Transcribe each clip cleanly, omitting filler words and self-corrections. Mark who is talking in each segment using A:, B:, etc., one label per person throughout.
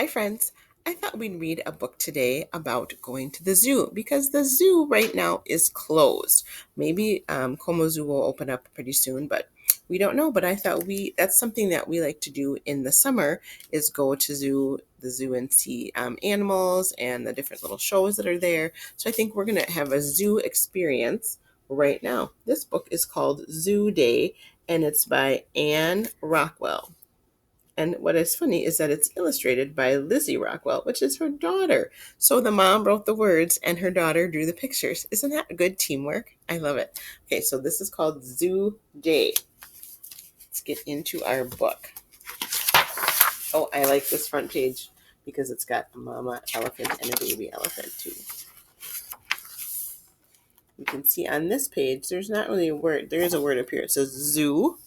A: Hi, friends. I thought we'd read a book today about going to the zoo because the zoo right now is closed. Maybe Como Zoo will open up pretty soon, but we don't know. But I thought that's something that we like to do in the summer is go to the zoo and see animals and the different little shows that are there. So I think we're going to have a zoo experience right now. This book is called Zoo Day and it's by Anne Rockwell. And what is funny is that it's illustrated by Lizzie Rockwell, which is her daughter. So the mom wrote the words and her daughter drew the pictures. Isn't that good teamwork? I love it. Okay, so this is called Zoo Day. Let's get into our book. Oh, I like this front page because it's got a mama elephant and a baby elephant too. You can see on this page, there's not really a word. There is a word up here. It says zoo,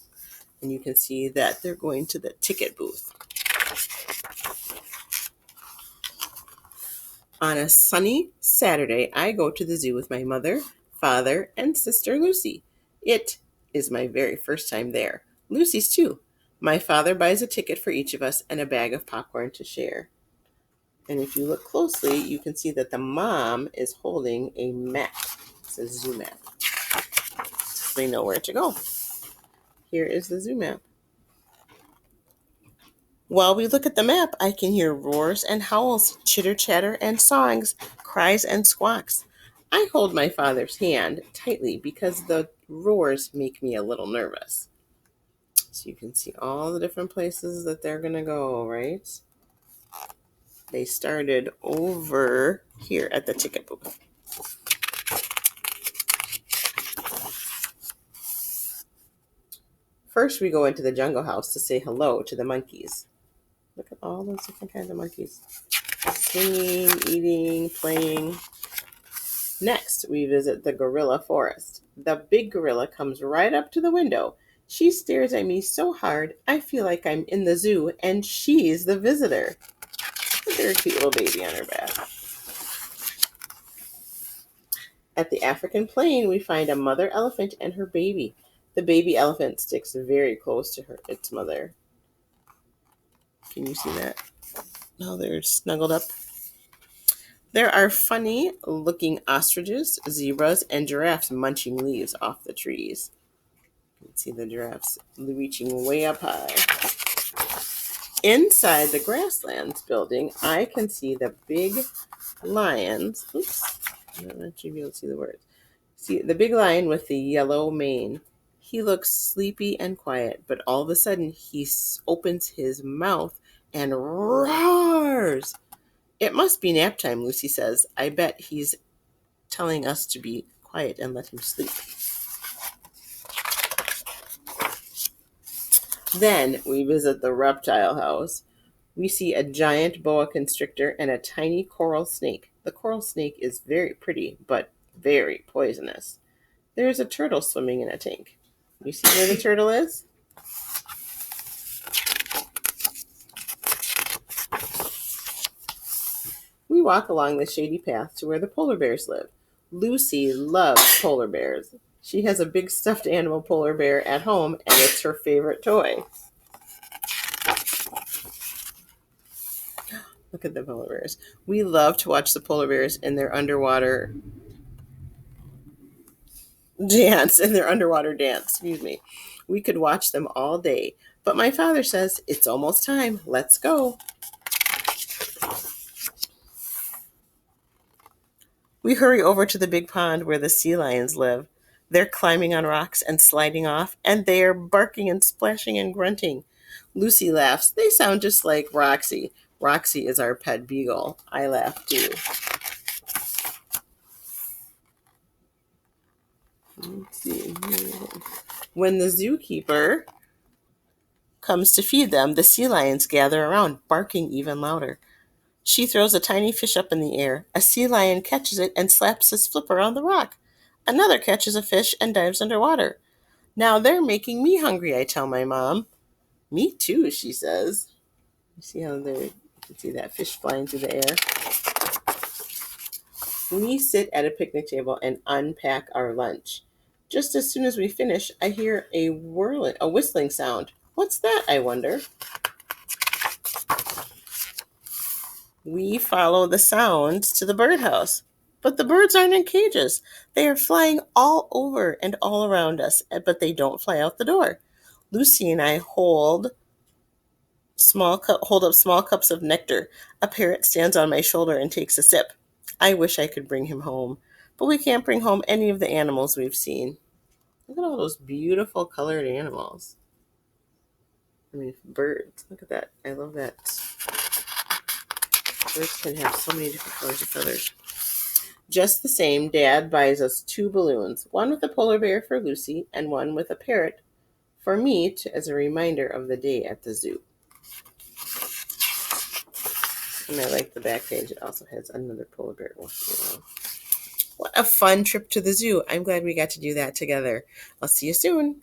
A: and you can see that they're going to the ticket booth. On a sunny Saturday, I go to the zoo with my mother, father, and sister Lucy. It is my very first time there. Lucy's too. My father buys a ticket for each of us and a bag of popcorn to share. And if you look closely, you can see that the mom is holding a map. It's a zoo map. So they know where to go. Here is the zoo map. While we look at the map, I can hear roars and howls, chitter-chatter and songs, cries and squawks. I hold my father's hand tightly because the roars make me a little nervous. So you can see all the different places that they're going to go, right? They started over here at the ticket booth. First, we go into the jungle house to say hello to the monkeys. Look at all those different kinds of monkeys. Singing, eating, playing. Next, we visit the gorilla forest. The big gorilla comes right up to the window. She stares at me so hard, I feel like I'm in the zoo and she's the visitor. Look at her cute little baby on her back. At the African plain, we find a mother elephant and her baby. The baby elephant sticks very close to its mother. Can you see that? No, they're snuggled up. There are funny looking ostriches, zebras, and giraffes munching leaves off the trees. You can see the giraffes reaching way up high. Inside the grasslands building, I can see the big lions. Oops, I'm not sure if you'll see the words. See the big lion with the yellow mane. He looks sleepy and quiet, but all of a sudden he opens his mouth and roars. It must be nap time, Lucy says. I bet he's telling us to be quiet and let him sleep. Then we visit the reptile house. We see a giant boa constrictor and a tiny coral snake. The coral snake is very pretty, but very poisonous. There is a turtle swimming in a tank. You see where the turtle is? We walk along the shady path to where the polar bears live. Lucy loves polar bears. She has a big stuffed animal polar bear at home, and it's her favorite toy. Look at the polar bears. We love to watch the polar bears in their underwater dance. Excuse me. We could watch them all day. But my father says, it's almost time. Let's go. We hurry over to the big pond where the sea lions live. They're climbing on rocks and sliding off, and they are barking and splashing and grunting. Lucy laughs. They sound just like Roxy. Roxy is our pet beagle. I laugh too. Let's see. When the zookeeper comes to feed them, the sea lions gather around, barking even louder. She throws a tiny fish up in the air. A sea lion catches it and slaps his flipper on the rock. Another catches a fish and dives underwater. Now they're making me hungry, I tell my mom. Me too, she says. You see how you can see that fish flying through the air? We sit at a picnic table and unpack our lunch. Just as soon as we finish, I hear a whistling sound. What's that, I wonder? We follow the sounds to the birdhouse. But the birds aren't in cages. They are flying all over and all around us, but they don't fly out the door. Lucy and I hold up small cups of nectar. A parrot stands on my shoulder and takes a sip. I wish I could bring him home, but we can't bring home any of the animals we've seen. Look at all those beautiful colored animals. I mean, birds. Look at that. I love that. Birds can have so many different colors of feathers. Just the same, Dad buys us two balloons, one with a polar bear for Lucy and one with a parrot for me as a reminder of the day at the zoo. And I like the back page. It also has another polar bear walking around. What a fun trip to the zoo. I'm glad we got to do that together. I'll see you soon.